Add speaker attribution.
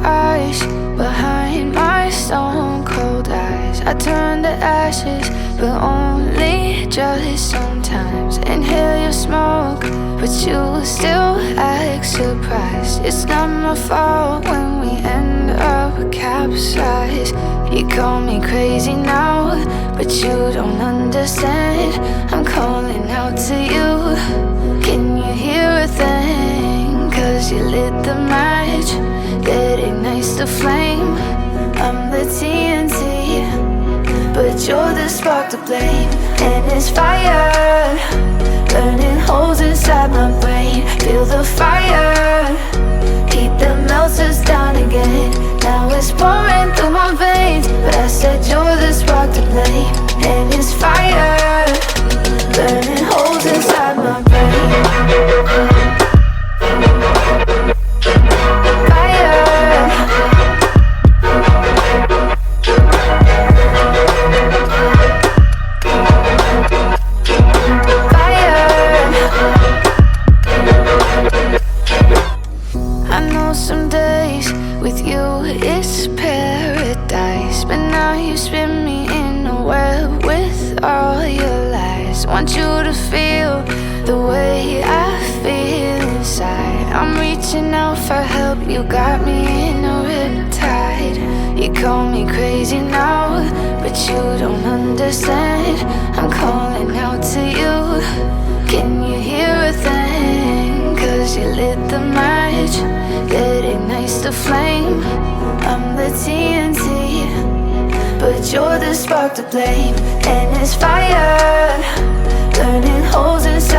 Speaker 1: eyes behind my stone cold eyes. I turn to ashes, but only just sometimes. Inhale your smoke, but you still act surprised. It's not my fault when we end up capsized. You call me crazy now, but you don't understand. I'm calling out to you. Can you hear a thing? 'Cause you lit the match that ignites the flame. I'm the TNT, but you're the spark to blame. And it's fire, burning holes inside my brain. Feel the fire, heat that melts us down again. Now it's pouring through my veins, but I said you're the spark to blame. And it's fire, burning holes inside my brain. Some days with you it's paradise, but now you spin me in a web with all your lies. Want you to feel the way I feel inside. I'm reaching out for help, you got me in a riptide. You call me crazy now, but you don't understand. I'm calling out to you. Can you hear a thing? 'Cause you lit the match that ignites the flame. I'm the TNT, but you're the spark to blame. And it's fire, burning holes inside